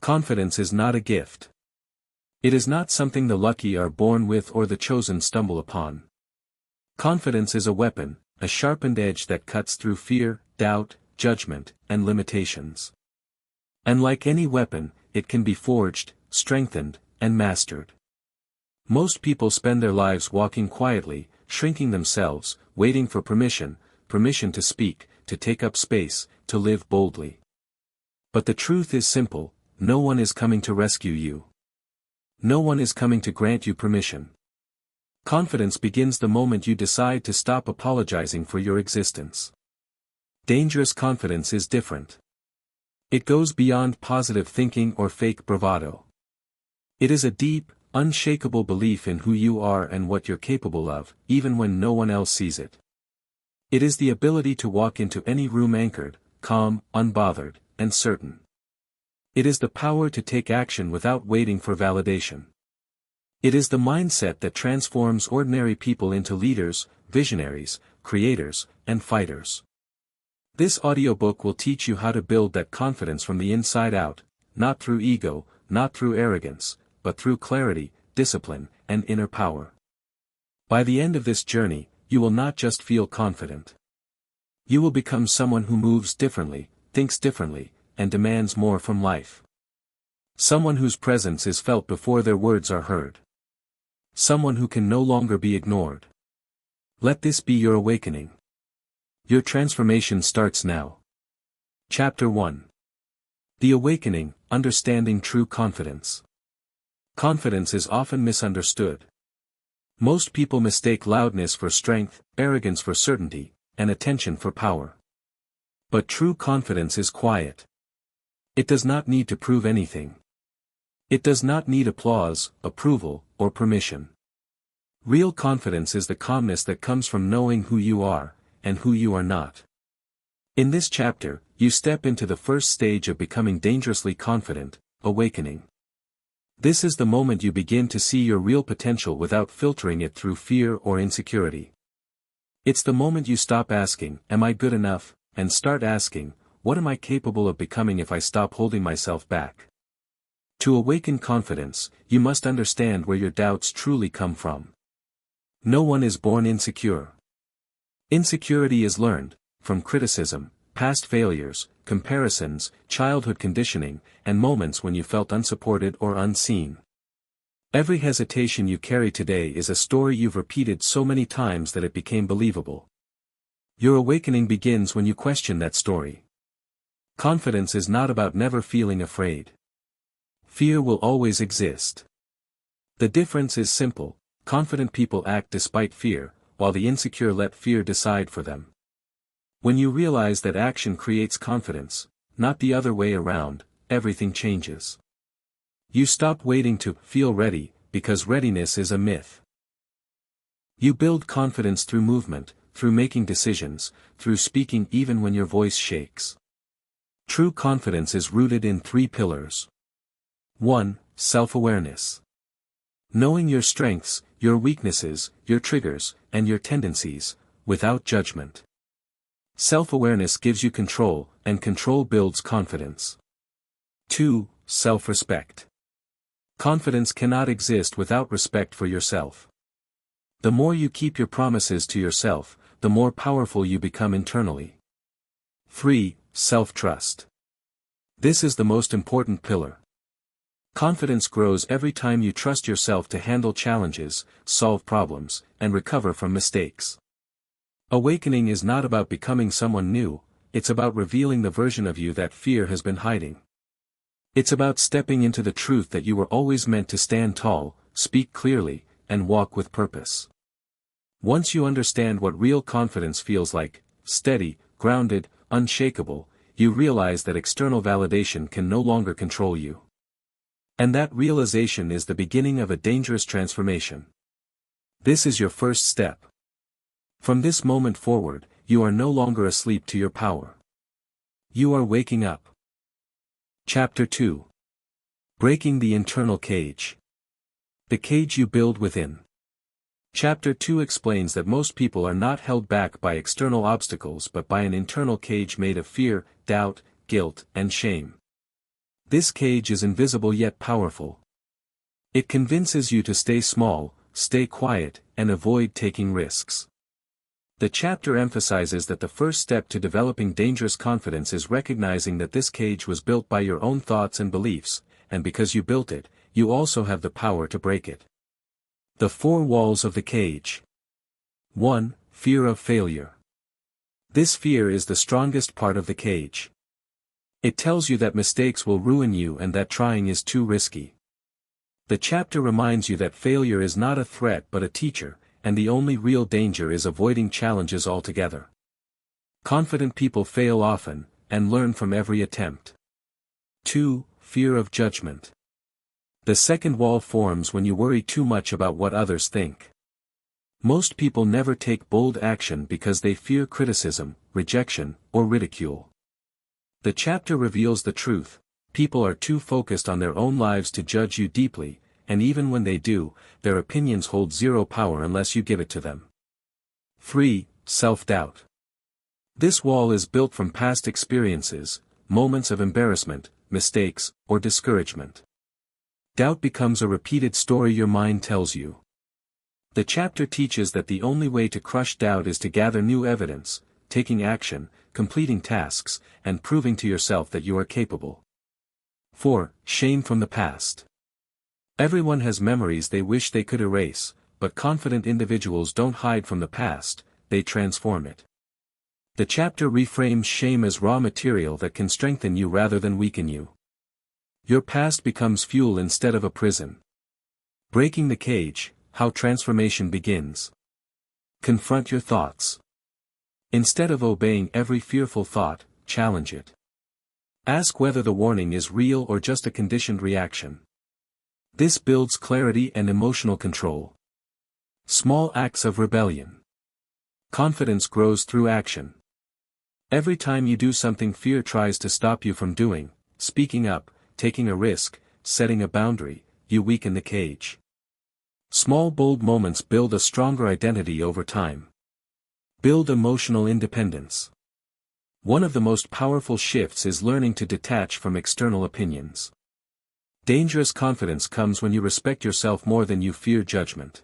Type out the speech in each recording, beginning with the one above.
Confidence is not a gift. It is not something the lucky are born with or the chosen stumble upon. Confidence is a weapon, a sharpened edge that cuts through fear, doubt, judgment, and limitations. And like any weapon, it can be forged, strengthened, and mastered. Most people spend their lives walking quietly, shrinking themselves, waiting for permission to speak, to take up space, to live boldly. But the truth is simple, no one is coming to rescue you. No one is coming to grant you permission. Confidence begins the moment you decide to stop apologizing for your existence. Dangerous confidence is different. It goes beyond positive thinking or fake bravado. It is a deep, unshakable belief in who you are and what you're capable of, even when no one else sees it. It is the ability to walk into any room anchored, calm, unbothered, and certain. It is the power to take action without waiting for validation. It is the mindset that transforms ordinary people into leaders, visionaries, creators, and fighters. This audiobook will teach you how to build that confidence from the inside out, not through ego, not through arrogance, but through clarity, discipline, and inner power. By the end of this journey, you will not just feel confident. You will become someone who moves differently, thinks differently, and demands more from life. Someone whose presence is felt before their words are heard. Someone who can no longer be ignored. Let this be your awakening. Your transformation starts now. Chapter 1. The Awakening, Understanding True Confidence. Confidence is often misunderstood. Most people mistake loudness for strength, arrogance for certainty, and attention for power. But true confidence is quiet. It does not need to prove anything. It does not need applause, approval, or permission. Real confidence is the calmness that comes from knowing who you are, and who you are not. In this chapter, you step into the first stage of becoming dangerously confident, awakening. This is the moment you begin to see your real potential without filtering it through fear or insecurity. It's the moment you stop asking, "Am I good enough?" and start asking, "What am I capable of becoming if I stop holding myself back?" To awaken confidence, you must understand where your doubts truly come from. No one is born insecure. Insecurity is learned, from criticism, past failures, comparisons, childhood conditioning, and moments when you felt unsupported or unseen. Every hesitation you carry today is a story you've repeated so many times that it became believable. Your awakening begins when you question that story. Confidence is not about never feeling afraid. Fear will always exist. The difference is simple: confident people act despite fear, while the insecure let fear decide for them. When you realize that action creates confidence, not the other way around, everything changes. You stop waiting to feel ready, because readiness is a myth. You build confidence through movement, through making decisions, through speaking even when your voice shakes. True confidence is rooted in 3 pillars. 1. Self-awareness. Knowing your strengths, your weaknesses, your triggers, and your tendencies, without judgment. Self-awareness gives you control, and control builds confidence. 2. Self-respect. Confidence cannot exist without respect for yourself. The more you keep your promises to yourself, the more powerful you become internally. 3. Self-trust. This is the most important pillar. Confidence grows every time you trust yourself to handle challenges, solve problems, and recover from mistakes. Awakening is not about becoming someone new, it's about revealing the version of you that fear has been hiding. It's about stepping into the truth that you were always meant to stand tall, speak clearly, and walk with purpose. Once you understand what real confidence feels like, steady, grounded, unshakable, you realize that external validation can no longer control you. And that realization is the beginning of a dangerous transformation. This is your first step. From this moment forward, you are no longer asleep to your power. You are waking up. Chapter 2. Breaking the Internal Cage. The cage you build within. Chapter 2 explains that most people are not held back by external obstacles but by an internal cage made of fear, doubt, guilt, and shame. This cage is invisible yet powerful. It convinces you to stay small, stay quiet, and avoid taking risks. The chapter emphasizes that the first step to developing dangerous confidence is recognizing that this cage was built by your own thoughts and beliefs, and because you built it, you also have the power to break it. The 4 walls of the cage. 1. Fear of failure. This fear is the strongest part of the cage. It tells you that mistakes will ruin you and that trying is too risky. The chapter reminds you that failure is not a threat but a teacher, and the only real danger is avoiding challenges altogether. Confident people fail often, and learn from every attempt. 2. Fear of judgment. The second wall forms when you worry too much about what others think. Most people never take bold action because they fear criticism, rejection, or ridicule. The chapter reveals the truth: people are too focused on their own lives to judge you deeply, and even when they do, their opinions hold zero power unless you give it to them. 3. Self-doubt. This wall is built from past experiences, moments of embarrassment, mistakes, or discouragement. Doubt becomes a repeated story your mind tells you. The chapter teaches that the only way to crush doubt is to gather new evidence, taking action, completing tasks, and proving to yourself that you are capable. 4. Shame from the past. Everyone has memories they wish they could erase, but confident individuals don't hide from the past, they transform it. The chapter reframes shame as raw material that can strengthen you rather than weaken you. Your past becomes fuel instead of a prison. Breaking the cage: how transformation begins. Confront your thoughts. Instead of obeying every fearful thought, challenge it. Ask whether the warning is real or just a conditioned reaction. This builds clarity and emotional control. Small acts of rebellion. Confidence grows through action. Every time you do something fear tries to stop you from doing, speaking up, taking a risk, setting a boundary, you weaken the cage. Small bold moments build a stronger identity over time. Build emotional independence. One of the most powerful shifts is learning to detach from external opinions. Dangerous confidence comes when you respect yourself more than you fear judgment.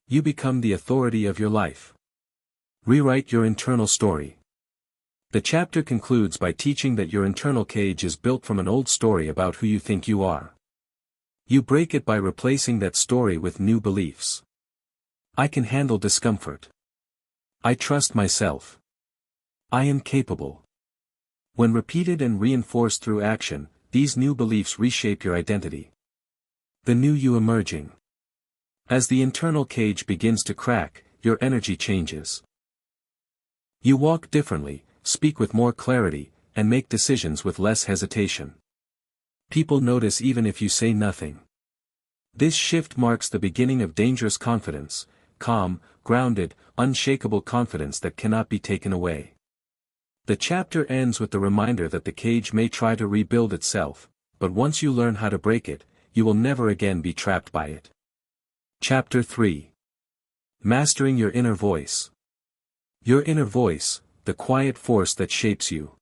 You become the authority of your life. Rewrite your internal story. The chapter concludes by teaching that your internal cage is built from an old story about who you think you are. You break it by replacing that story with new beliefs. I can handle discomfort. I trust myself. I am capable. When repeated and reinforced through action, these new beliefs reshape your identity. The new you emerging. As the internal cage begins to crack, your energy changes. You walk differently, speak with more clarity, and make decisions with less hesitation. People notice even if you say nothing. This shift marks the beginning of dangerous confidence, calm, grounded, unshakable confidence that cannot be taken away. The chapter ends with the reminder that the cage may try to rebuild itself, but once you learn how to break it, you will never again be trapped by it. Chapter 3. Mastering your inner voice. Your inner voice, the quiet force that shapes you.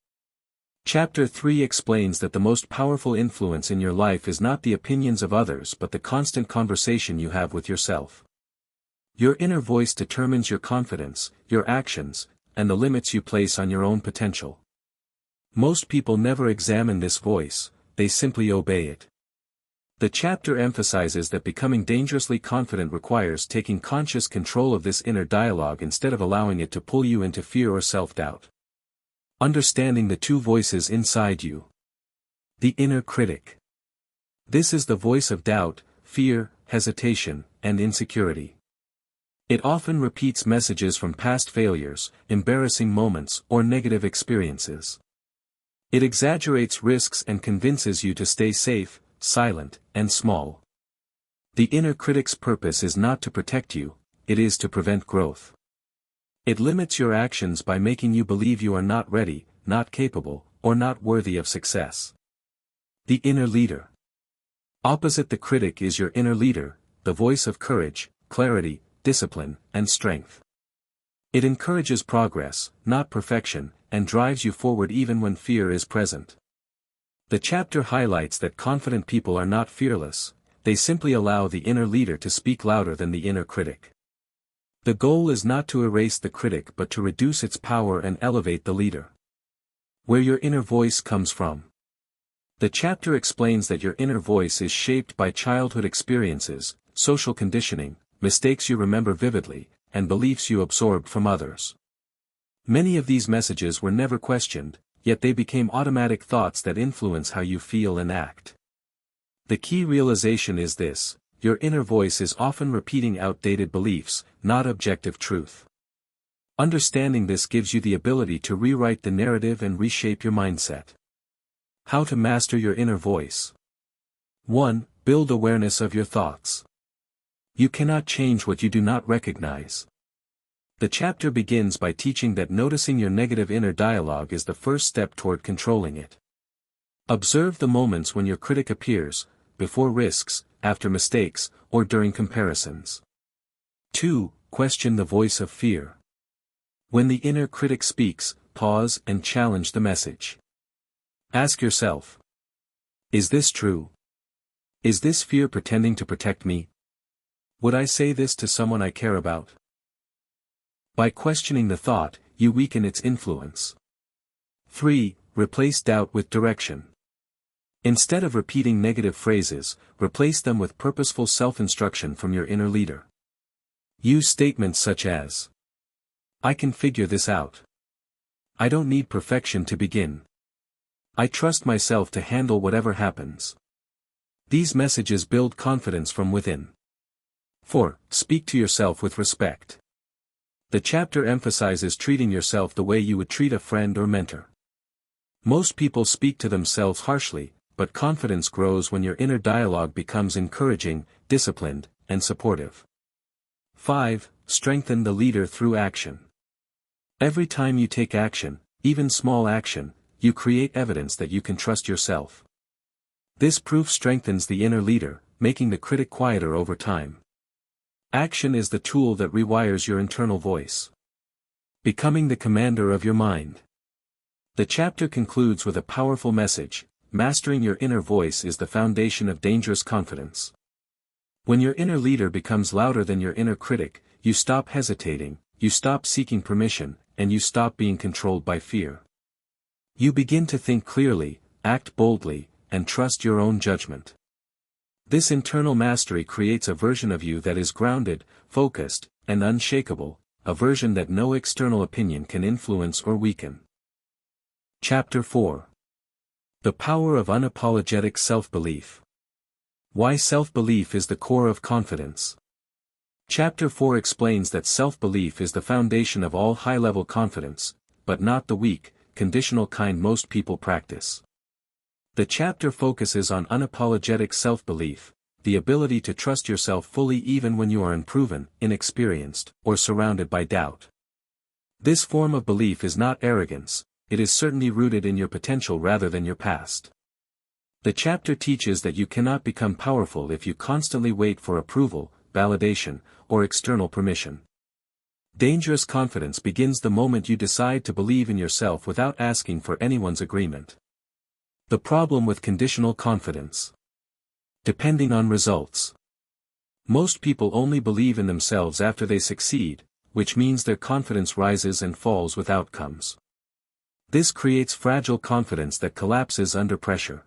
Chapter 3 explains that the most powerful influence in your life is not the opinions of others but the constant conversation you have with yourself. Your inner voice determines your confidence, your actions, and the limits you place on your own potential. Most people never examine this voice, they simply obey it. The chapter emphasizes that becoming dangerously confident requires taking conscious control of this inner dialogue instead of allowing it to pull you into fear or self-doubt. Understanding the two voices inside you. The inner critic. This is the voice of doubt, fear, hesitation, and insecurity. It often repeats messages from past failures, embarrassing moments, or negative experiences. It exaggerates risks and convinces you to stay safe, silent, and small. The inner critic's purpose is not to protect you, it is to prevent growth. It limits your actions by making you believe you are not ready, not capable, or not worthy of success. The inner leader. Opposite the critic is your inner leader, the voice of courage, clarity, discipline, and strength. It encourages progress, not perfection, and drives you forward even when fear is present. The chapter highlights that confident people are not fearless, they simply allow the inner leader to speak louder than the inner critic. The goal is not to erase the critic but to reduce its power and elevate the leader. Where your inner voice comes from. The chapter explains that your inner voice is shaped by childhood experiences, social conditioning, mistakes you remember vividly, and beliefs you absorbed from others. Many of these messages were never questioned, yet they became automatic thoughts that influence how you feel and act. The key realization is this: your inner voice is often repeating outdated beliefs, not objective truth. Understanding this gives you the ability to rewrite the narrative and reshape your mindset. How to master your inner voice. 1. Build awareness of your thoughts. You cannot change what you do not recognize. The chapter begins by teaching that noticing your negative inner dialogue is the first step toward controlling it. Observe the moments when your critic appears, before risks, after mistakes, or during comparisons. 2. Question the voice of fear. When the inner critic speaks, pause and challenge the message. Ask yourself: is this true? Is this fear pretending to protect me? Would I say this to someone I care about? By questioning the thought, you weaken its influence. 3. Replace doubt with direction. Instead of repeating negative phrases, replace them with purposeful self-instruction from your inner leader. Use statements such as, I can figure this out. I don't need perfection to begin. I trust myself to handle whatever happens. These messages build confidence from within. 4. Speak to yourself with respect. The chapter emphasizes treating yourself the way you would treat a friend or mentor. Most people speak to themselves harshly, but confidence grows when your inner dialogue becomes encouraging, disciplined, and supportive. 5. Strengthen the leader through action. Every time you take action, even small action, you create evidence that you can trust yourself. This proof strengthens the inner leader, making the critic quieter over time. Action is the tool that rewires your internal voice. Becoming the commander of your mind. The chapter concludes with a powerful message: mastering your inner voice is the foundation of dangerous confidence. When your inner leader becomes louder than your inner critic, you stop hesitating, you stop seeking permission, and you stop being controlled by fear. You begin to think clearly, act boldly, and trust your own judgment. This internal mastery creates a version of you that is grounded, focused, and unshakable, a version that no external opinion can influence or weaken. Chapter 4. The Power of Unapologetic Self-Belief. Why self-belief is the core of confidence. Chapter 4 explains that self-belief is the foundation of all high-level confidence, but not the weak, conditional kind most people practice. The chapter focuses on unapologetic self-belief, the ability to trust yourself fully even when you are unproven, inexperienced, or surrounded by doubt. This form of belief is not arrogance, it is certainly rooted in your potential rather than your past. The chapter teaches that you cannot become powerful if you constantly wait for approval, validation, or external permission. Dangerous confidence begins the moment you decide to believe in yourself without asking for anyone's agreement. The problem with conditional confidence. Depending on results. Most people only believe in themselves after they succeed, which means their confidence rises and falls with outcomes. This creates fragile confidence that collapses under pressure.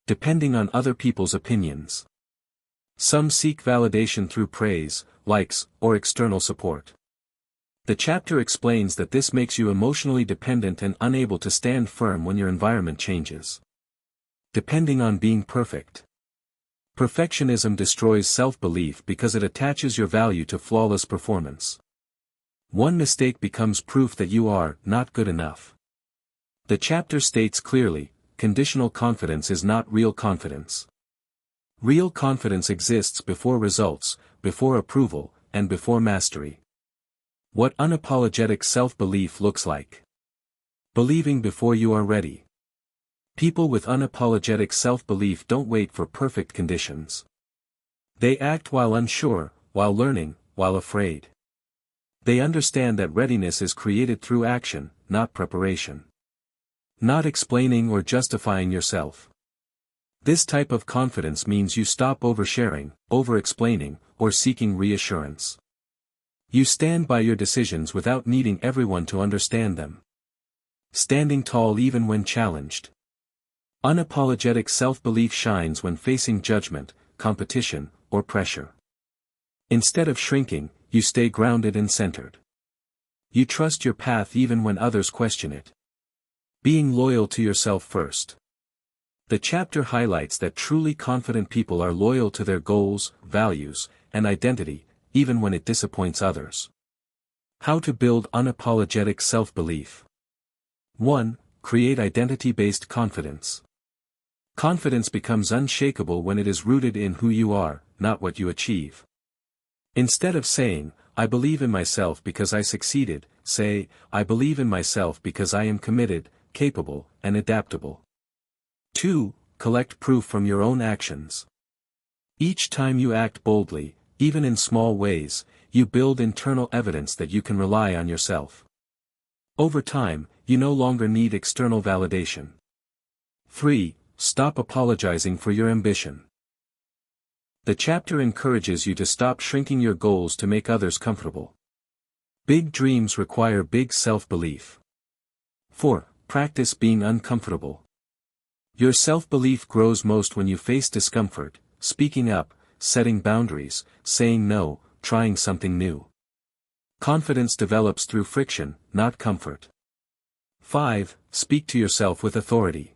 Depending on other people's opinions. Some seek validation through praise, likes, or external support. The chapter explains that this makes you emotionally dependent and unable to stand firm when your environment changes. Depending on being perfect. Perfectionism destroys self-belief because it attaches your value to flawless performance. One mistake becomes proof that you are not good enough. The chapter states clearly, conditional confidence is not real confidence. Real confidence exists before results, before approval, and before mastery. What unapologetic self-belief looks like. Believing before you are ready. People with unapologetic self-belief don't wait for perfect conditions. They act while unsure, while learning, while afraid. They understand that readiness is created through action, not preparation. Not explaining or justifying yourself. This type of confidence means you stop oversharing, over-explaining, or seeking reassurance. You stand by your decisions without needing everyone to understand them. Standing tall even when challenged. Unapologetic self-belief shines when facing judgment, competition, or pressure. Instead of shrinking, you stay grounded and centered. You trust your path even when others question it. Being loyal to yourself first. The chapter highlights that truly confident people are loyal to their goals, values, and identity, even when it disappoints others. How to build unapologetic self-belief. 1. Create identity-based confidence. Confidence becomes unshakable when it is rooted in who you are, not what you achieve. Instead of saying, "I believe in myself because I succeeded," say, "I believe in myself because I am committed, capable, and adaptable." 2. Collect proof from your own actions. Each time you act boldly, even in small ways, you build internal evidence that you can rely on yourself. Over time, you no longer need external validation. 3. Stop apologizing for your ambition. The chapter encourages you to stop shrinking your goals to make others comfortable. Big dreams require big self-belief. 4. Practice being uncomfortable. Your self-belief grows most when you face discomfort, speaking up, setting boundaries, saying no, trying something new. Confidence develops through friction, not comfort. 5. Speak to yourself with authority.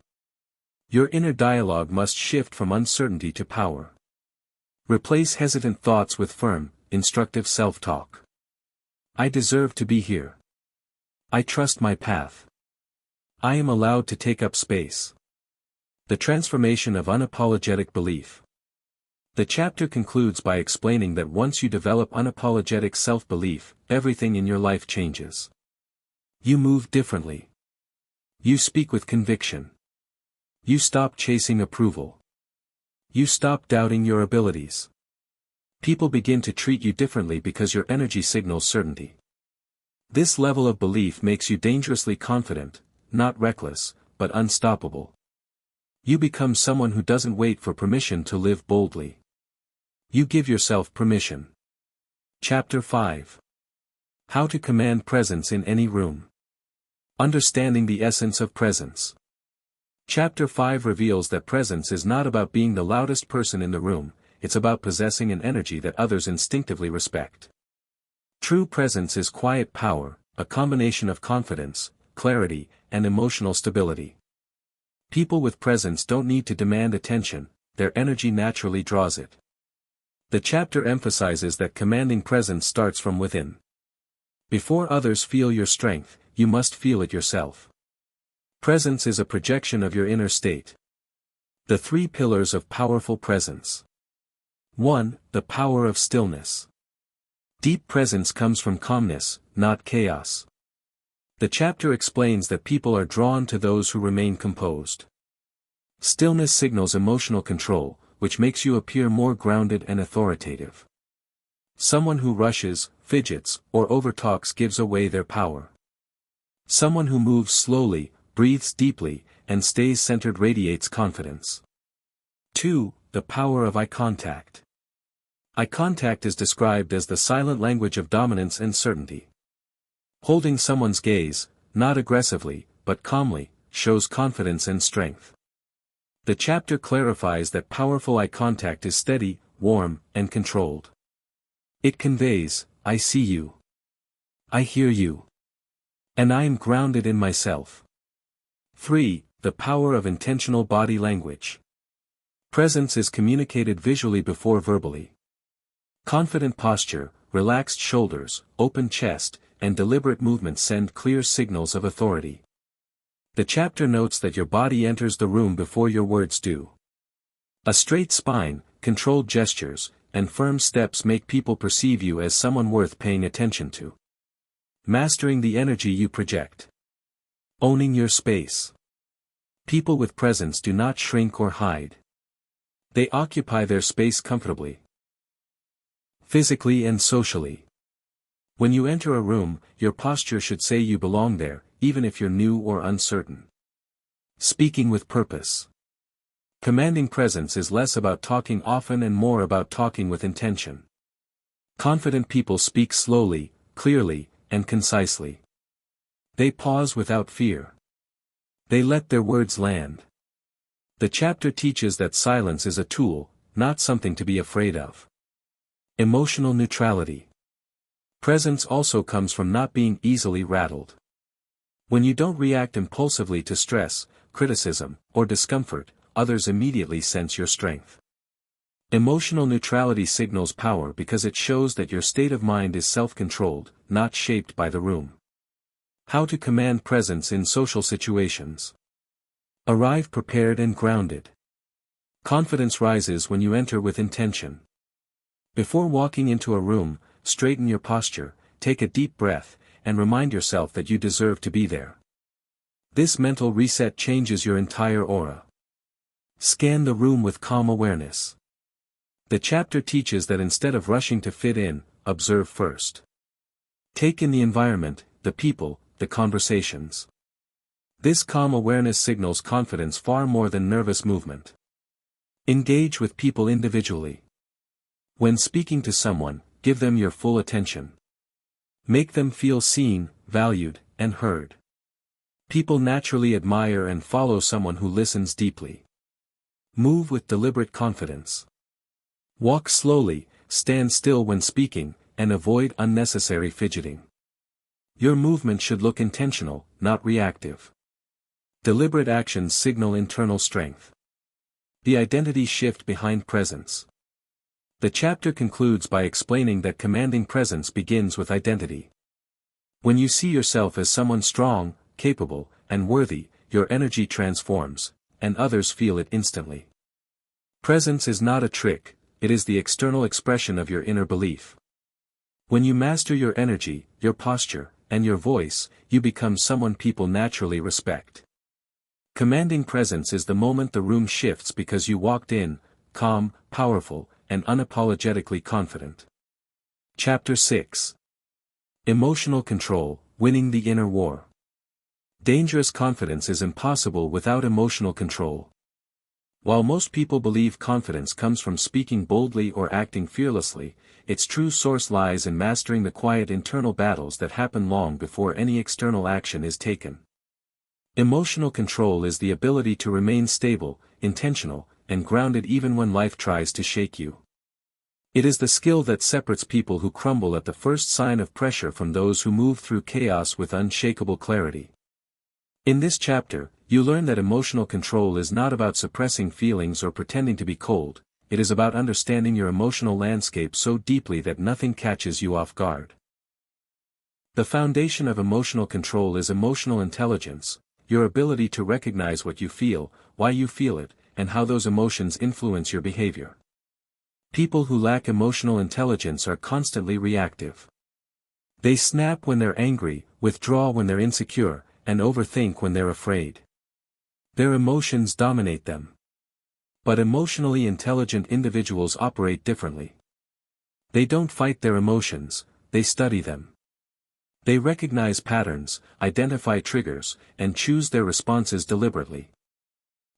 Your inner dialogue must shift from uncertainty to power. Replace hesitant thoughts with firm, instructive self-talk. I deserve to be here. I trust my path. I am allowed to take up space. The transformation of unapologetic belief. The chapter concludes by explaining that once you develop unapologetic self-belief, everything in your life changes. You move differently. You speak with conviction. You stop chasing approval. You stop doubting your abilities. People begin to treat you differently because your energy signals certainty. This level of belief makes you dangerously confident, not reckless, but unstoppable. You become someone who doesn't wait for permission to live boldly. You give yourself permission. Chapter 5. How to command presence in any room. Understanding the essence of presence. Chapter 5 reveals that presence is not about being the loudest person in the room, it's about possessing an energy that others instinctively respect. True presence is quiet power, a combination of confidence, clarity, and emotional stability. People with presence don't need to demand attention, their energy naturally draws it. The chapter emphasizes that commanding presence starts from within. Before others feel your strength, you must feel it yourself. Presence is a projection of your inner state. The 3 pillars of powerful presence. 1. The power of stillness. Deep presence comes from calmness, not chaos. The chapter explains that people are drawn to those who remain composed. Stillness signals emotional control, which makes you appear more grounded and authoritative. Someone who rushes, fidgets, or overtalks gives away their power. Someone who moves slowly, breathes deeply, and stays centered radiates confidence. 2. The power of eye contact. Eye contact is described as the silent language of dominance and certainty. Holding someone's gaze, not aggressively, but calmly, shows confidence and strength. The chapter clarifies that powerful eye contact is steady, warm, and controlled. It conveys, "I see you. I hear you. And I am grounded in myself." 3. The power of intentional body language. Presence is communicated visually before verbally. Confident posture, relaxed shoulders, open chest, and deliberate movements send clear signals of authority. The chapter notes that your body enters the room before your words do. A straight spine, controlled gestures, and firm steps make people perceive you as someone worth paying attention to. Mastering the energy you project. Owning your space. People with presence do not shrink or hide. They occupy their space comfortably. Physically and socially. When you enter a room, your posture should say you belong there, even if you're new or uncertain. Speaking with purpose. Commanding presence is less about talking often and more about talking with intention. Confident people speak slowly, clearly, and concisely. They pause without fear. They let their words land. The chapter teaches that silence is a tool, not something to be afraid of. Emotional neutrality. Presence also comes from not being easily rattled. When you don't react impulsively to stress, criticism, or discomfort, others immediately sense your strength. Emotional neutrality signals power because it shows that your state of mind is self-controlled, not shaped by the room. How to command presence in social situations. Arrive prepared and grounded. Confidence rises when you enter with intention. Before walking into a room, straighten your posture, take a deep breath, and remind yourself that you deserve to be there. This mental reset changes your entire aura. Scan the room with calm awareness. The chapter teaches that instead of rushing to fit in, observe first. Take in the environment, the people, the conversations. This calm awareness signals confidence far more than nervous movement. Engage with people individually. When speaking to someone, give them your full attention. Make them feel seen, valued, and heard. People naturally admire and follow someone who listens deeply. Move with deliberate confidence. Walk slowly, stand still when speaking, and avoid unnecessary fidgeting. Your movement should look intentional, not reactive. Deliberate actions signal internal strength. The identity shift behind presence. The chapter concludes by explaining that commanding presence begins with identity. When you see yourself as someone strong, capable, and worthy, your energy transforms, and others feel it instantly. Presence is not a trick, it is the external expression of your inner belief. When you master your energy, your posture, and your voice, you become someone people naturally respect. Commanding presence is the moment the room shifts because you walked in, calm, powerful, and unapologetically confident. Chapter 6. Emotional Control, Winning the Inner War. Dangerous confidence is impossible without emotional control. While most people believe confidence comes from speaking boldly or acting fearlessly, its true source lies in mastering the quiet internal battles that happen long before any external action is taken. Emotional control is the ability to remain stable, intentional, and grounded even when life tries to shake you. It is the skill that separates people who crumble at the first sign of pressure from those who move through chaos with unshakable clarity. In this chapter, you learn that emotional control is not about suppressing feelings or pretending to be cold, it is about understanding your emotional landscape so deeply that nothing catches you off guard. The foundation of emotional control is emotional intelligence, your ability to recognize what you feel, why you feel it, and how those emotions influence your behavior. People who lack emotional intelligence are constantly reactive. They snap when they're angry, withdraw when they're insecure, and overthink when they're afraid. Their emotions dominate them. But emotionally intelligent individuals operate differently. They don't fight their emotions, they study them. They recognize patterns, identify triggers, and choose their responses deliberately.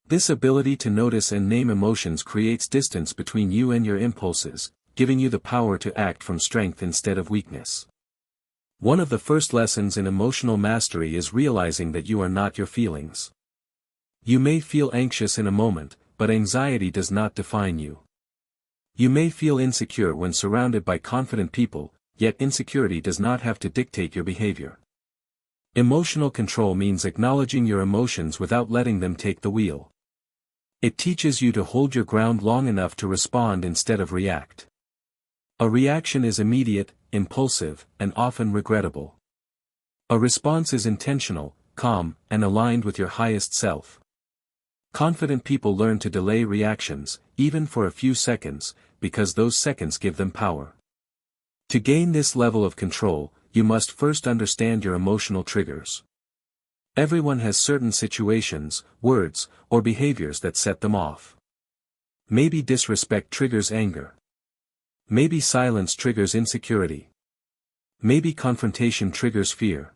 This ability to notice and name emotions creates distance between you and your impulses, giving you the power to act from strength instead of weakness. One of the first lessons in emotional mastery is realizing that you are not your feelings. You may feel anxious in a moment, but anxiety does not define you. You may feel insecure when surrounded by confident people, yet insecurity does not have to dictate your behavior. Emotional control means acknowledging your emotions without letting them take the wheel. It teaches you to hold your ground long enough to respond instead of react. A reaction is immediate, impulsive, and often regrettable. A response is intentional, calm, and aligned with your highest self. Confident people learn to delay reactions, even for a few seconds, because those seconds give them power. To gain this level of control, you must first understand your emotional triggers. Everyone has certain situations, words, or behaviors that set them off. Maybe disrespect triggers anger. Maybe silence triggers insecurity. Maybe confrontation triggers fear.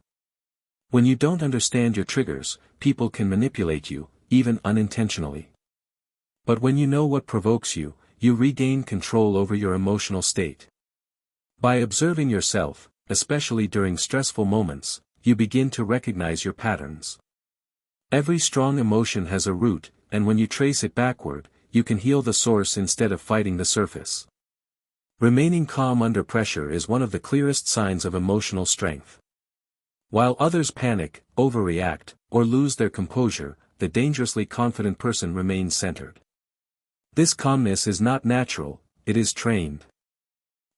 When you don't understand your triggers, people can manipulate you, even unintentionally. But when you know what provokes you, you regain control over your emotional state. By observing yourself, especially during stressful moments, you begin to recognize your patterns. Every strong emotion has a root, and when you trace it backward, you can heal the source instead of fighting the surface. Remaining calm under pressure is one of the clearest signs of emotional strength. While others panic, overreact, or lose their composure, the dangerously confident person remains centered. This calmness is not natural, it is trained.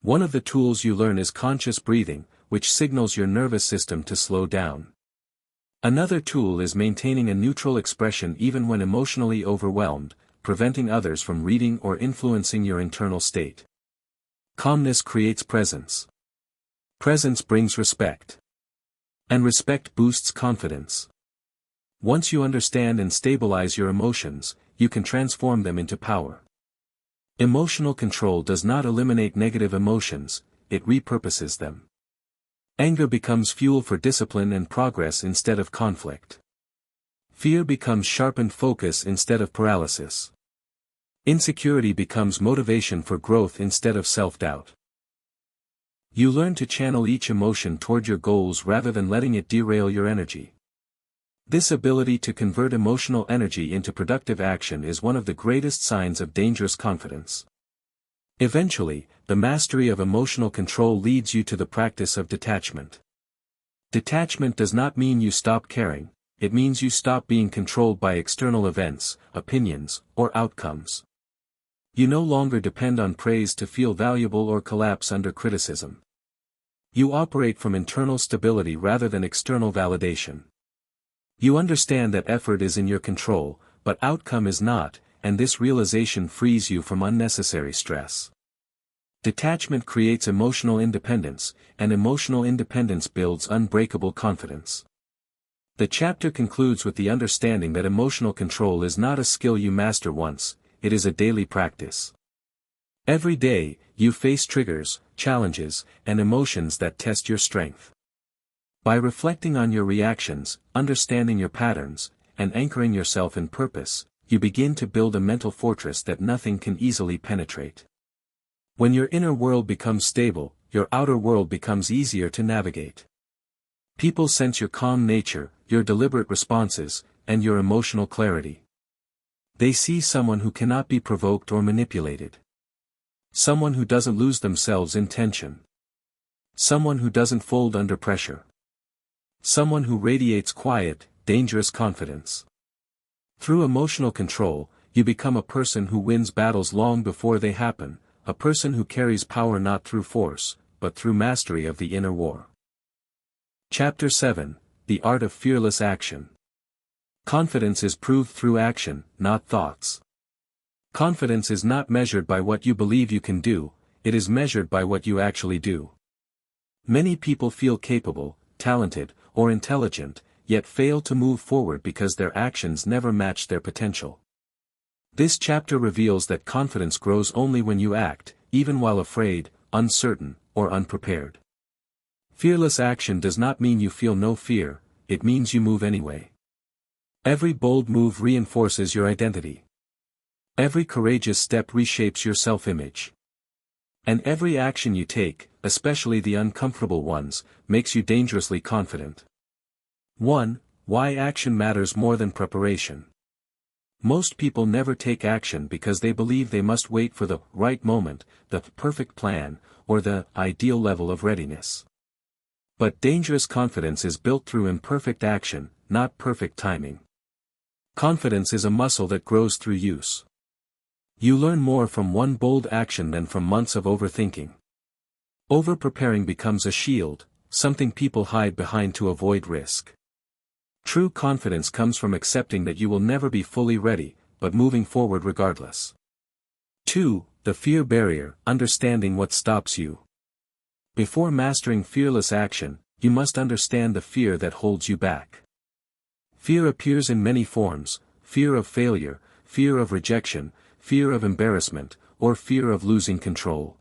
One of the tools you learn is conscious breathing, which signals your nervous system to slow down. Another tool is maintaining a neutral expression even when emotionally overwhelmed, preventing others from reading or influencing your internal state. Calmness creates presence. Presence brings respect. And respect boosts confidence. Once you understand and stabilize your emotions, you can transform them into power. Emotional control does not eliminate negative emotions, it repurposes them. Anger becomes fuel for discipline and progress instead of conflict. Fear becomes sharpened focus instead of paralysis. Insecurity becomes motivation for growth instead of self-doubt. You learn to channel each emotion toward your goals rather than letting it derail your energy. This ability to convert emotional energy into productive action is one of the greatest signs of dangerous confidence. Eventually, the mastery of emotional control leads you to the practice of detachment. Detachment does not mean you stop caring, it means you stop being controlled by external events, opinions, or outcomes. You no longer depend on praise to feel valuable or collapse under criticism. You operate from internal stability rather than external validation. You understand that effort is in your control, but outcome is not, and this realization frees you from unnecessary stress. Detachment creates emotional independence, and emotional independence builds unbreakable confidence. The chapter concludes with the understanding that emotional control is not a skill you master once, it is a daily practice. Every day, you face triggers, challenges, and emotions that test your strength. By reflecting on your reactions, understanding your patterns, and anchoring yourself in purpose, you begin to build a mental fortress that nothing can easily penetrate. When your inner world becomes stable, your outer world becomes easier to navigate. People sense your calm nature, your deliberate responses, and your emotional clarity. They see someone who cannot be provoked or manipulated. Someone who doesn't lose themselves in tension. Someone who doesn't fold under pressure. Someone who radiates quiet, dangerous confidence. Through emotional control, you become a person who wins battles long before they happen, a person who carries power not through force, but through mastery of the inner war. Chapter 7, The Art of Fearless Action. Confidence is proved through action, not thoughts. Confidence is not measured by what you believe you can do, it is measured by what you actually do. Many people feel capable, talented, or intelligent, yet fail to move forward because their actions never match their potential. This chapter reveals that confidence grows only when you act, even while afraid, uncertain, or unprepared. Fearless action does not mean you feel no fear, it means you move anyway. Every bold move reinforces your identity. Every courageous step reshapes your self-image. And every action you take, especially the uncomfortable ones, makes you dangerously confident. 1. Why action matters more than preparation. Most people never take action because they believe they must wait for the right moment, the perfect plan, or the ideal level of readiness. But dangerous confidence is built through imperfect action, not perfect timing. Confidence is a muscle that grows through use. You learn more from one bold action than from months of overthinking. Over-preparing becomes a shield, something people hide behind to avoid risk. True confidence comes from accepting that you will never be fully ready, but moving forward regardless. 2. The fear barrier, understanding what stops you. Before mastering fearless action, you must understand the fear that holds you back. Fear appears in many forms: fear of failure, fear of rejection, fear of embarrassment, or fear of losing control.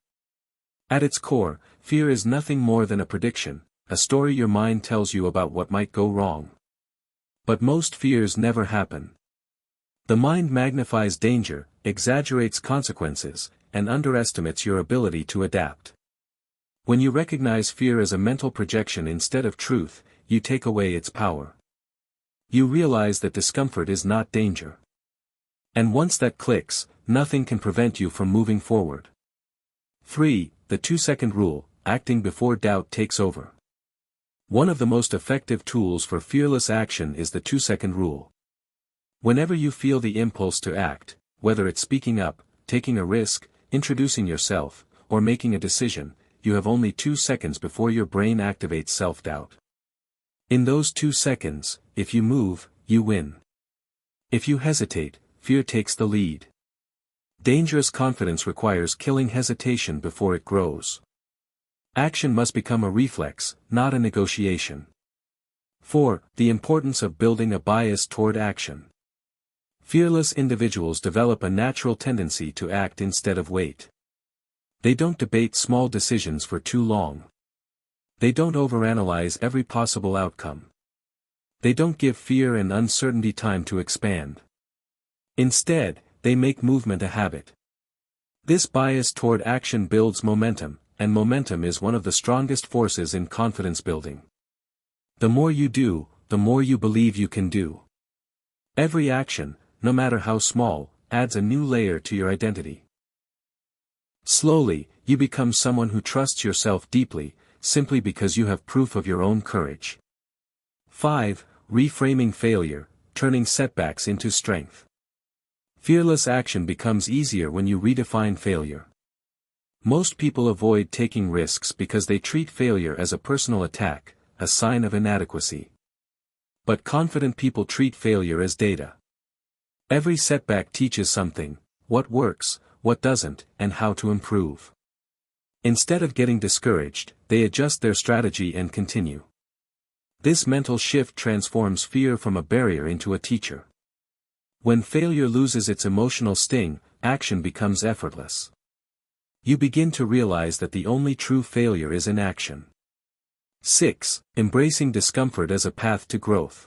At its core, fear is nothing more than a prediction, a story your mind tells you about what might go wrong. But most fears never happen. The mind magnifies danger, exaggerates consequences, and underestimates your ability to adapt. When you recognize fear as a mental projection instead of truth, you take away its power. You realize that discomfort is not danger. And once that clicks, nothing can prevent you from moving forward. 3. The 2-second rule, acting before doubt takes over. One of the most effective tools for fearless action is the 2-second rule. Whenever you feel the impulse to act, whether it's speaking up, taking a risk, introducing yourself, or making a decision, you have only 2 seconds before your brain activates self-doubt. In those 2 seconds, if you move, you win. If you hesitate, fear takes the lead. Dangerous confidence requires killing hesitation before it grows. Action must become a reflex, not a negotiation. 4. The importance of building a bias toward action. Fearless individuals develop a natural tendency to act instead of wait. They don't debate small decisions for too long. They don't overanalyze every possible outcome. They don't give fear and uncertainty time to expand. Instead, they make movement a habit. This bias toward action builds momentum, and momentum is one of the strongest forces in confidence building. The more you do, the more you believe you can do. Every action, no matter how small, adds a new layer to your identity. Slowly, you become someone who trusts yourself deeply, simply because you have proof of your own courage. 5. Reframing failure, turning setbacks into strength. Fearless action becomes easier when you redefine failure. Most people avoid taking risks because they treat failure as a personal attack, a sign of inadequacy. But confident people treat failure as data. Every setback teaches something: what works, what doesn't, and how to improve. Instead of getting discouraged, they adjust their strategy and continue. This mental shift transforms fear from a barrier into a teacher. When failure loses its emotional sting, action becomes effortless. You begin to realize that the only true failure is inaction. 6. Embracing discomfort as a path to growth.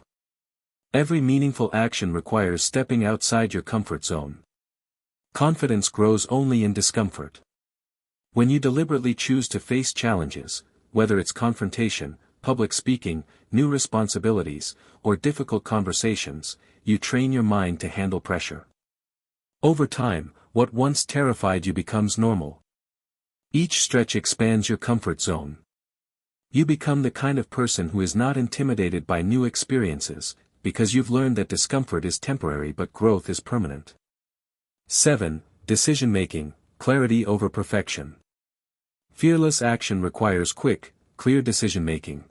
Every meaningful action requires stepping outside your comfort zone. Confidence grows only in discomfort. When you deliberately choose to face challenges, whether it's confrontation, public speaking, new responsibilities, or difficult conversations, you train your mind to handle pressure. Over time, what once terrified you becomes normal. Each stretch expands your comfort zone. You become the kind of person who is not intimidated by new experiences, because you've learned that discomfort is temporary but growth is permanent. 7. Decision-making, clarity over perfection. Fearless action requires quick, clear decision-making.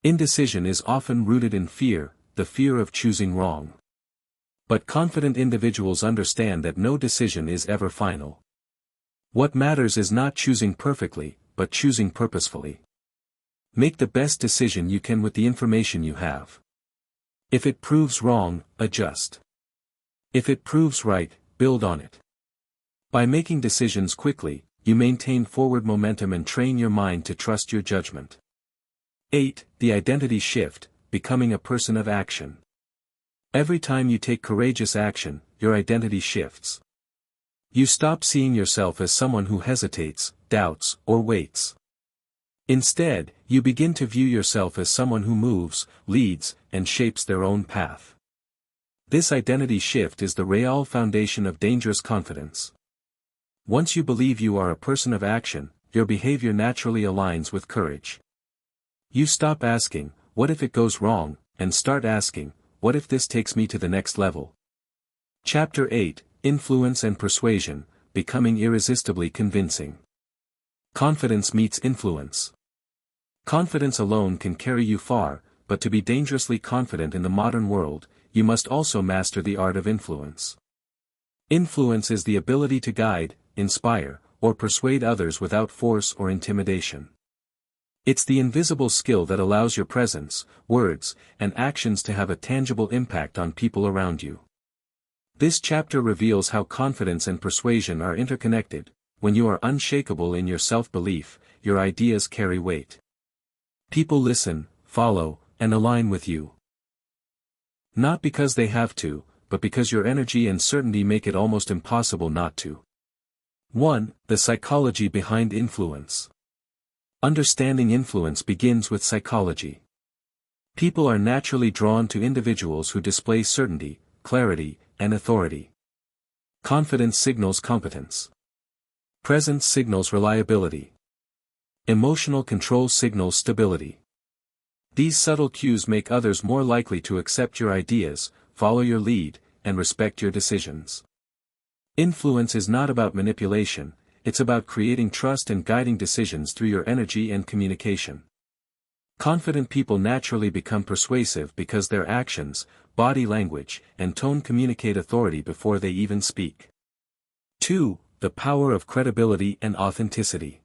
Indecision is often rooted in fear, the fear of choosing wrong. But confident individuals understand that no decision is ever final. What matters is not choosing perfectly, but choosing purposefully. Make the best decision you can with the information you have. If it proves wrong, adjust. If it proves right, build on it. By making decisions quickly, you maintain forward momentum and train your mind to trust your judgment. 8. The identity shift, becoming a person of action. Every time you take courageous action, your identity shifts. You stop seeing yourself as someone who hesitates, doubts, or waits. Instead, you begin to view yourself as someone who moves, leads, and shapes their own path. This identity shift is the real foundation of dangerous confidence. Once you believe you are a person of action, your behavior naturally aligns with courage. You stop asking, "What if it goes wrong?" and start asking, "What if this takes me to the next level?" Chapter 8, Influence and Persuasion, Becoming Irresistibly Convincing. Confidence meets influence. Confidence alone can carry you far, but to be dangerously confident in the modern world, you must also master the art of influence. Influence is the ability to guide, inspire, or persuade others without force or intimidation. It's the invisible skill that allows your presence, words, and actions to have a tangible impact on people around you. This chapter reveals how confidence and persuasion are interconnected. When you are unshakable in your self-belief, your ideas carry weight. People listen, follow, and align with you. Not because they have to, but because your energy and certainty make it almost impossible not to. 1. The psychology behind influence. Understanding influence begins with psychology. People are naturally drawn to individuals who display certainty, clarity, and authority. Confidence signals competence. Presence signals reliability. Emotional control signals stability. These subtle cues make others more likely to accept your ideas, follow your lead, and respect your decisions. Influence is not about manipulation, it's about creating trust and guiding decisions through your energy and communication. Confident people naturally become persuasive because their actions, body language, and tone communicate authority before they even speak. 2. The power of credibility and authenticity.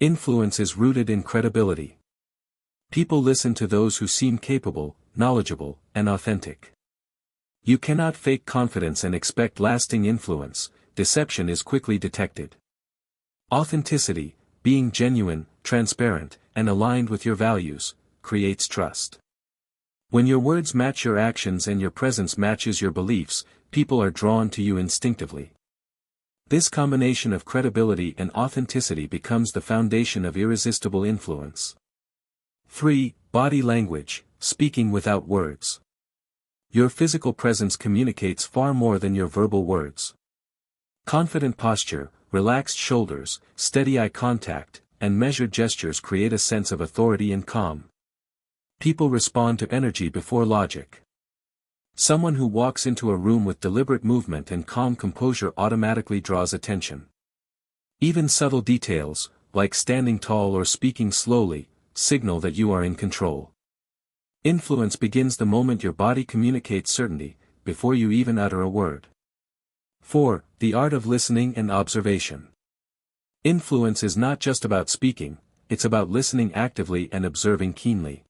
Influence is rooted in credibility. People listen to those who seem capable, knowledgeable, and authentic. You cannot fake confidence and expect lasting influence. Deception is quickly detected. Authenticity, being genuine, transparent, and aligned with your values, creates trust. When your words match your actions and your presence matches your beliefs, people are drawn to you instinctively. This combination of credibility and authenticity becomes the foundation of irresistible influence. 3. Body language, speaking without words. Your physical presence communicates far more than your verbal words. Confident posture, relaxed shoulders, steady eye contact, and measured gestures create a sense of authority and calm. People respond to energy before logic. Someone who walks into a room with deliberate movement and calm composure automatically draws attention. Even subtle details, like standing tall or speaking slowly, signal that you are in control. Influence begins the moment your body communicates certainty, before you even utter a word. 4. The art of listening and observation. Influence is not just about speaking, it's about listening actively and observing keenly.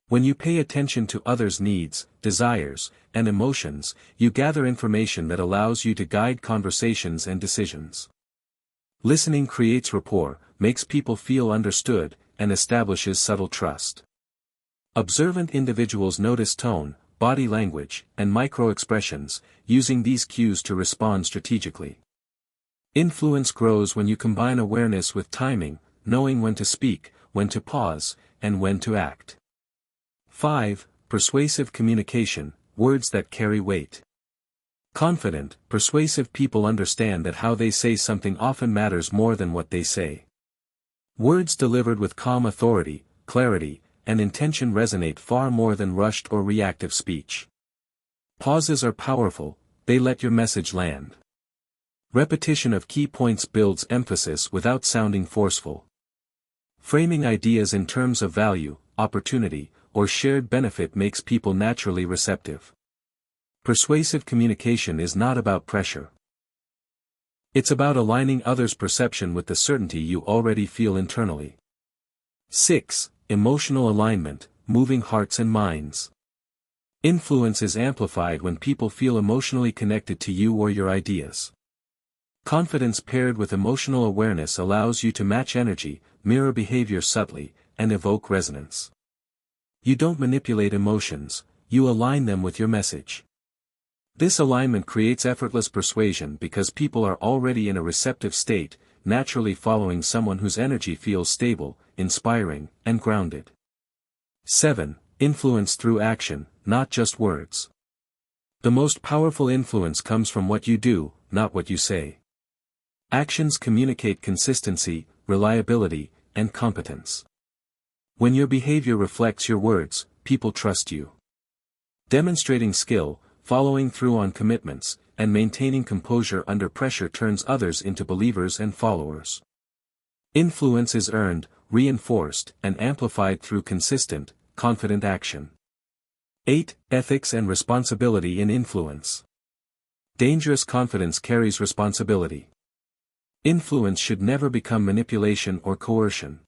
When you pay attention to others' needs, desires, and emotions, you gather information that allows you to guide conversations and decisions. Listening creates rapport, makes people feel understood, and establishes subtle trust. Observant individuals notice tone, body language, and micro-expressions, using these cues to respond strategically. Influence grows when you combine awareness with timing, knowing when to speak, when to pause, and when to act. 5. Persuasive communication, words that carry weight. Confident, persuasive people understand that how they say something often matters more than what they say. Words delivered with calm authority, clarity, and intention resonate far more than rushed or reactive speech. Pauses are powerful, they let your message land. Repetition of key points builds emphasis without sounding forceful. Framing ideas in terms of value, opportunity, or shared benefit makes people naturally receptive. Persuasive communication is not about pressure. It's about aligning others' perception with the certainty you already feel internally. 6. Emotional alignment, moving hearts and minds. Influence is amplified when people feel emotionally connected to you or your ideas. Confidence paired with emotional awareness allows you to match energy, mirror behavior subtly, and evoke resonance. You don't manipulate emotions, you align them with your message. This alignment creates effortless persuasion because people are already in a receptive state, naturally following someone whose energy feels stable, inspiring, and grounded. 7. Influence through action, not just words. The most powerful influence comes from what you do, not what you say. Actions communicate consistency, reliability, and competence. When your behavior reflects your words, people trust you. Demonstrating skill, following through on commitments, and maintaining composure under pressure turns others into believers and followers. Influence is earned, reinforced, and amplified through consistent, confident action. 8. Ethics and responsibility in influence. Dangerous confidence carries responsibility. Influence should never become manipulation or coercion.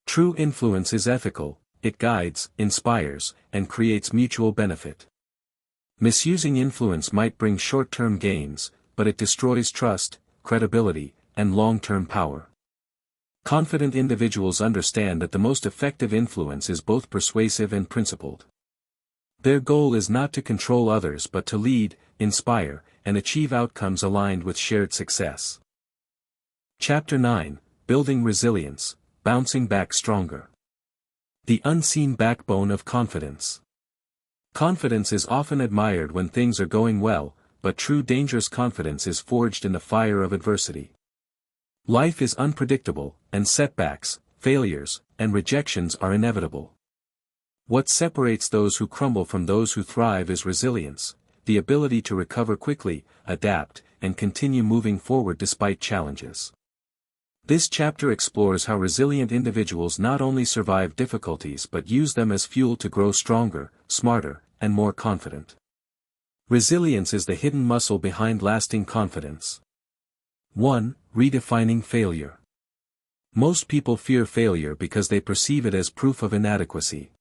True influence is ethical, it guides, inspires, and creates mutual benefit. Misusing influence might bring short-term gains, but it destroys trust, credibility, and long-term power. Confident individuals understand that the most effective influence is both persuasive and principled. Their goal is not to control others but to lead, inspire, and achieve outcomes aligned with shared success. Chapter 9, Building Resilience, Bouncing Back Stronger. The unseen backbone of confidence. Confidence is often admired when things are going well, but true dangerous confidence is forged in the fire of adversity. Life is unpredictable, and setbacks, failures, and rejections are inevitable. What separates those who crumble from those who thrive is resilience, the ability to recover quickly, adapt, and continue moving forward despite challenges. This chapter explores how resilient individuals not only survive difficulties but use them as fuel to grow stronger, smarter, and more confident. Resilience is the hidden muscle behind lasting confidence. 1. Redefining failure. Most people fear failure because they perceive it as proof of inadequacy.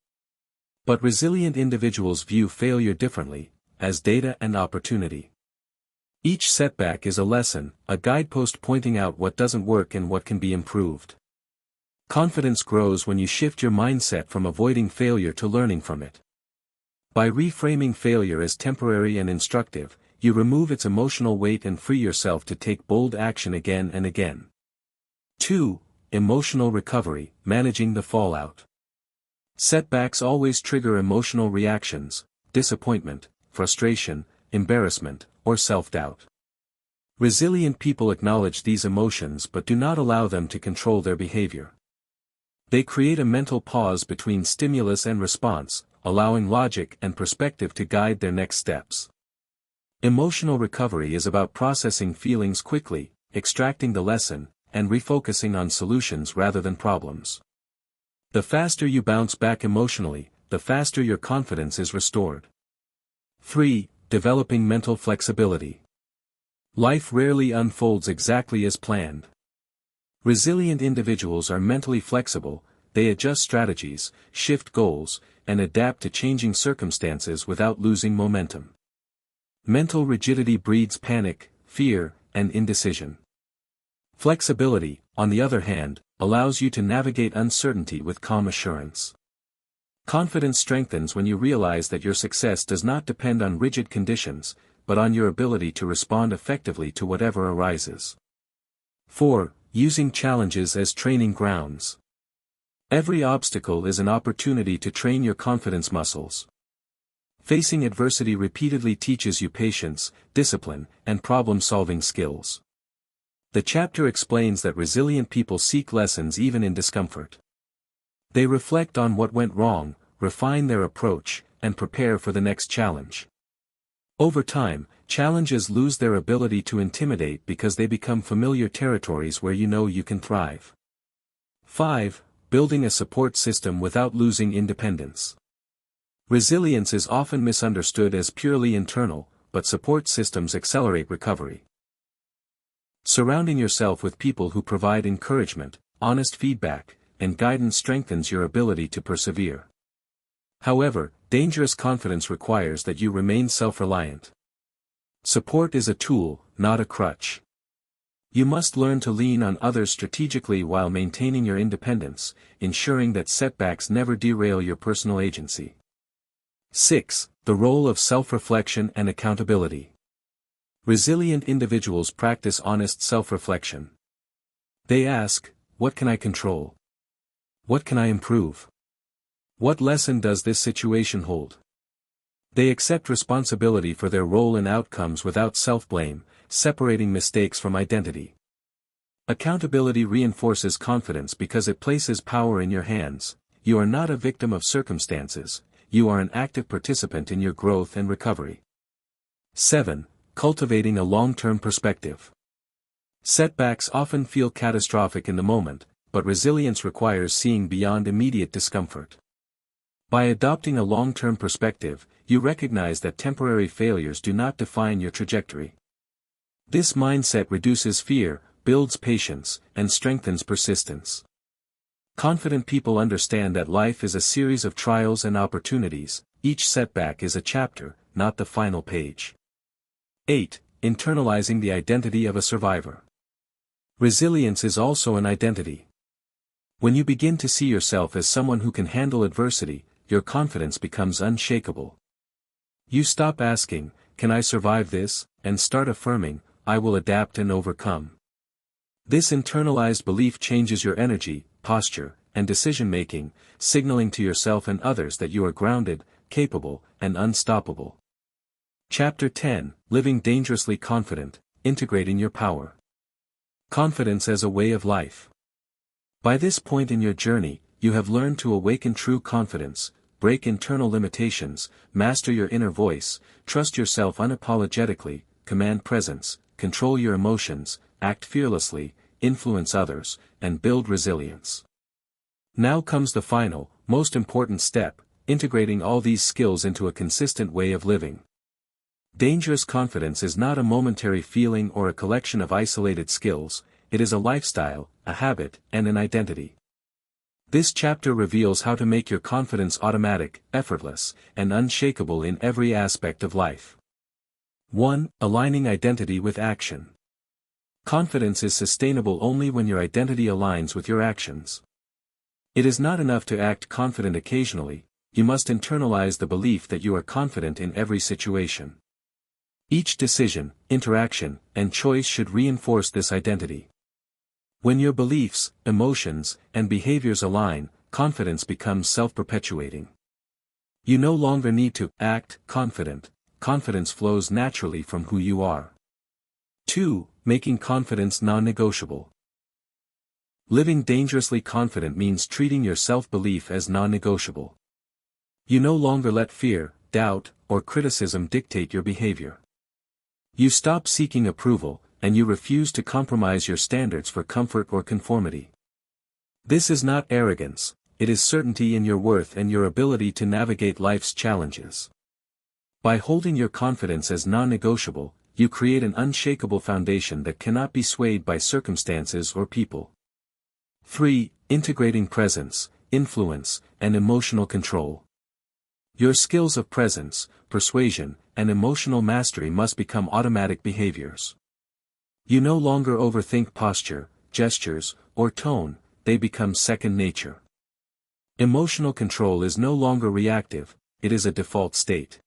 But resilient individuals view failure differently, as data and opportunity. Each setback is a lesson, a guidepost pointing out what doesn't work and what can be improved. Confidence grows when you shift your mindset from avoiding failure to learning from it. By reframing failure as temporary and instructive, you remove its emotional weight and free yourself to take bold action again and again. 2. Emotional recovery, managing the fallout. Setbacks always trigger emotional reactions: disappointment, frustration, embarrassment, or self-doubt. Resilient people acknowledge these emotions but do not allow them to control their behavior. They create a mental pause between stimulus and response, allowing logic and perspective to guide their next steps. Emotional recovery is about processing feelings quickly, extracting the lesson, and refocusing on solutions rather than problems. The faster you bounce back emotionally, the faster your confidence is restored. 3. Developing mental flexibility. Life rarely unfolds exactly as planned. Resilient individuals are mentally flexible, they adjust strategies, shift goals, and adapt to changing circumstances without losing momentum. Mental rigidity breeds panic, fear, and indecision. Flexibility, on the other hand, allows you to navigate uncertainty with calm assurance. Confidence strengthens when you realize that your success does not depend on rigid conditions, but on your ability to respond effectively to whatever arises. 4. Using challenges as training grounds. Every obstacle is an opportunity to train your confidence muscles. Facing adversity repeatedly teaches you patience, discipline, and problem-solving skills. The chapter explains that resilient people seek lessons even in discomfort. They reflect on what went wrong, refine their approach, and prepare for the next challenge. Over time, challenges lose their ability to intimidate because they become familiar territories where you know you can thrive. 5. Building a support system without losing independence. Resilience is often misunderstood as purely internal, but support systems accelerate recovery. Surrounding yourself with people who provide encouragement, honest feedback, and guidance strengthens your ability to persevere. However, dangerous confidence requires that you remain self-reliant. Support is a tool, not a crutch. You must learn to lean on others strategically while maintaining your independence, ensuring that setbacks never derail your personal agency. 6. The role of self-reflection and accountability. Resilient individuals practice honest self-reflection. They ask, what can I control? What can I improve? What lesson does this situation hold? They accept responsibility for their role and outcomes without self-blame, separating mistakes from identity. Accountability reinforces confidence because it places power in your hands. You are not a victim of circumstances, you are an active participant in your growth and recovery. 7. Cultivating a long-term perspective. Setbacks often feel catastrophic in the moment, but resilience requires seeing beyond immediate discomfort. By adopting a long-term perspective, you recognize that temporary failures do not define your trajectory. This mindset reduces fear, builds patience, and strengthens persistence. Confident people understand that life is a series of trials and opportunities, each setback is a chapter, not the final page. 8. Internalizing the identity of a survivor. Resilience is also an identity. When you begin to see yourself as someone who can handle adversity, your confidence becomes unshakable. You stop asking, "Can I survive this?" and start affirming, "I will adapt and overcome." This internalized belief changes your energy, posture, and decision-making, signaling to yourself and others that you are grounded, capable, and unstoppable. Chapter 10, Living Dangerously Confident, Integrating Your Power. Confidence as a Way of Life. By this point in your journey, you have learned to awaken true confidence, break internal limitations, master your inner voice, trust yourself unapologetically, command presence, control your emotions, act fearlessly, influence others, and build resilience. Now comes the final, most important step, integrating all these skills into a consistent way of living. Dangerous confidence is not a momentary feeling or a collection of isolated skills, it is a lifestyle, a habit, and an identity. This chapter reveals how to make your confidence automatic, effortless, and unshakable in every aspect of life. 1. Aligning identity with action. Confidence is sustainable only when your identity aligns with your actions. It is not enough to act confident occasionally, you must internalize the belief that you are confident in every situation. Each decision, interaction, and choice should reinforce this identity. When your beliefs, emotions, and behaviors align, confidence becomes self-perpetuating. You no longer need to act confident, confidence flows naturally from who you are. 2. Making confidence non-negotiable. Living dangerously confident means treating your self-belief as non-negotiable. You no longer let fear, doubt, or criticism dictate your behavior. You stop seeking approval, and you refuse to compromise your standards for comfort or conformity. This is not arrogance, it is certainty in your worth and your ability to navigate life's challenges. By holding your confidence as non-negotiable, you create an unshakable foundation that cannot be swayed by circumstances or people. 3. Integrating presence, influence, and emotional control. Your skills of presence, persuasion, and emotional mastery must become automatic behaviors. You no longer overthink posture, gestures, or tone, they become second nature. Emotional control is no longer reactive, it is a default state.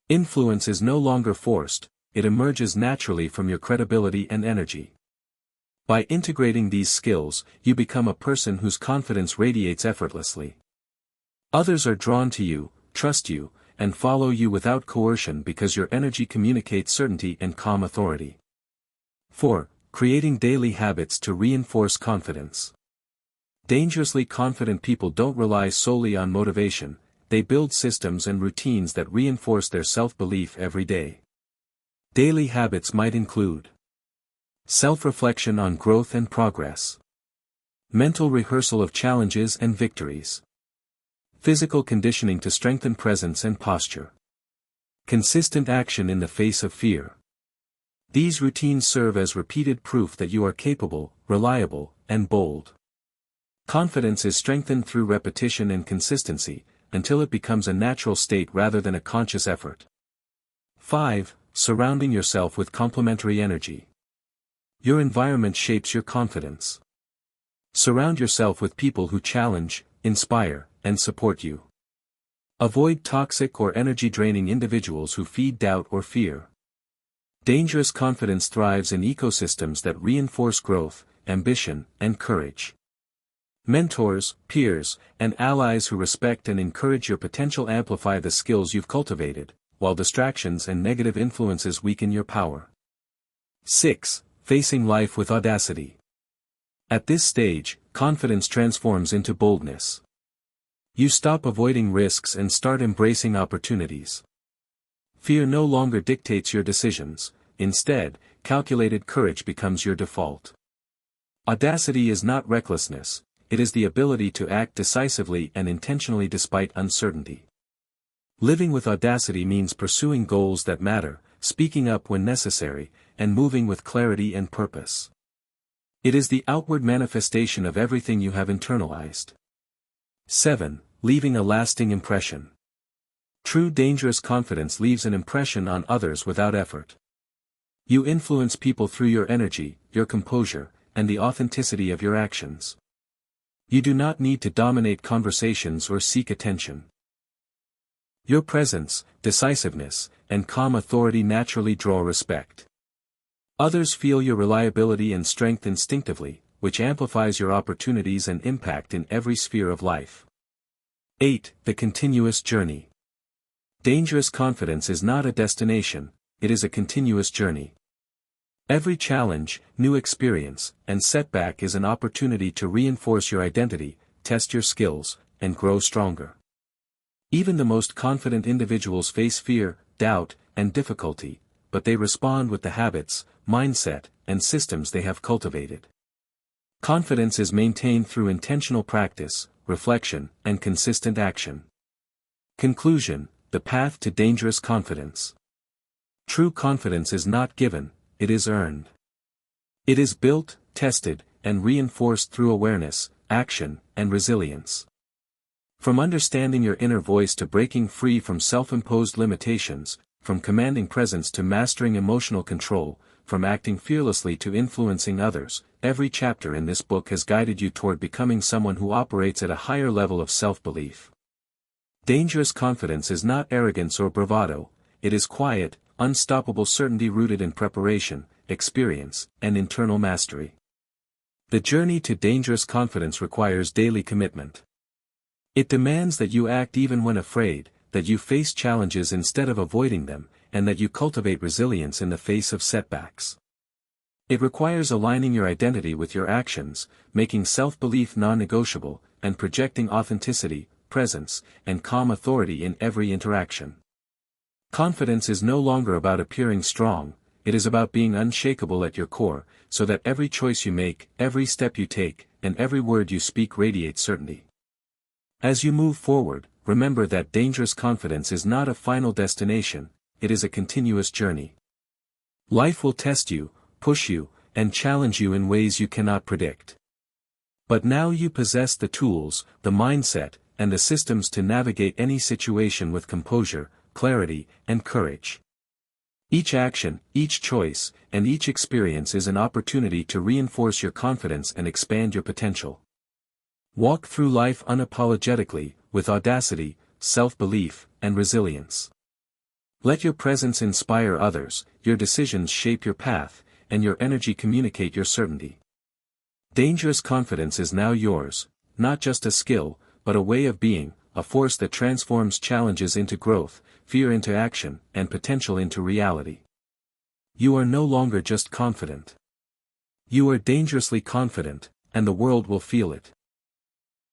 Influence is no longer forced, it emerges naturally from your credibility and energy. By integrating these skills, you become a person whose confidence radiates effortlessly. Others are drawn to you, trust you, and follow you without coercion because your energy communicates certainty and calm authority. 4. Creating daily habits to reinforce confidence. Dangerously confident people don't rely solely on motivation, they build systems and routines that reinforce their self-belief every day. Daily habits might include self-reflection on growth and progress, mental rehearsal of challenges and victories, physical conditioning to strengthen presence and posture, consistent action in the face of fear. These routines serve as repeated proof that you are capable, reliable, and bold. Confidence is strengthened through repetition and consistency, until it becomes a natural state rather than a conscious effort. 5. Surrounding yourself with complementary energy. Your environment shapes your confidence. Surround yourself with people who challenge, inspire, and support you. Avoid toxic or energy-draining individuals who feed doubt or fear. Dangerous confidence thrives in ecosystems that reinforce growth, ambition, and courage. Mentors, peers, and allies who respect and encourage your potential amplify the skills you've cultivated, while distractions and negative influences weaken your power. 6. Facing life with audacity. At this stage, confidence transforms into boldness. You stop avoiding risks and start embracing opportunities. Fear no longer dictates your decisions, instead, calculated courage becomes your default. Audacity is not recklessness, it is the ability to act decisively and intentionally despite uncertainty. Living with audacity means pursuing goals that matter, speaking up when necessary, and moving with clarity and purpose. It is the outward manifestation of everything you have internalized. 7. Leaving a lasting impression. True dangerous confidence leaves an impression on others without effort. You influence people through your energy, your composure, and the authenticity of your actions. You do not need to dominate conversations or seek attention. Your presence, decisiveness, and calm authority naturally draw respect. Others feel your reliability and strength instinctively, which amplifies your opportunities and impact in every sphere of life. 8. The continuous journey. Dangerous confidence is not a destination, it is a continuous journey. Every challenge, new experience, and setback is an opportunity to reinforce your identity, test your skills, and grow stronger. Even the most confident individuals face fear, doubt, and difficulty, but they respond with the habits, mindset, and systems they have cultivated. Confidence is maintained through intentional practice, reflection, and consistent action. Conclusion: the path to dangerous confidence. True confidence is not given, it is earned. It is built, tested, and reinforced through awareness, action, and resilience. From understanding your inner voice to breaking free from self-imposed limitations, from commanding presence to mastering emotional control, from acting fearlessly to influencing others, every chapter in this book has guided you toward becoming someone who operates at a higher level of self-belief. Dangerous confidence is not arrogance or bravado, it is quiet, unstoppable certainty rooted in preparation, experience, and internal mastery. The journey to dangerous confidence requires daily commitment. It demands that you act even when afraid, that you face challenges instead of avoiding them, and that you cultivate resilience in the face of setbacks. It requires aligning your identity with your actions, making self-belief non-negotiable, and projecting authenticity, presence, and calm authority in every interaction. Confidence is no longer about appearing strong, it is about being unshakable at your core, so that every choice you make, every step you take, and every word you speak radiates certainty. As you move forward, remember that dangerous confidence is not a final destination, it is a continuous journey. Life will test you, push you, and challenge you in ways you cannot predict. But now you possess the tools, the mindset, and the systems to navigate any situation with composure, clarity, and courage. Each action, each choice, and each experience is an opportunity to reinforce your confidence and expand your potential. Walk through life unapologetically, with audacity, self-belief, and resilience. Let your presence inspire others, your decisions shape your path, and your energy communicate your certainty. Dangerous confidence is now yours, not just a skill, but a way of being, a force that transforms challenges into growth, fear into action, and potential into reality. You are no longer just confident. You are dangerously confident, and the world will feel it.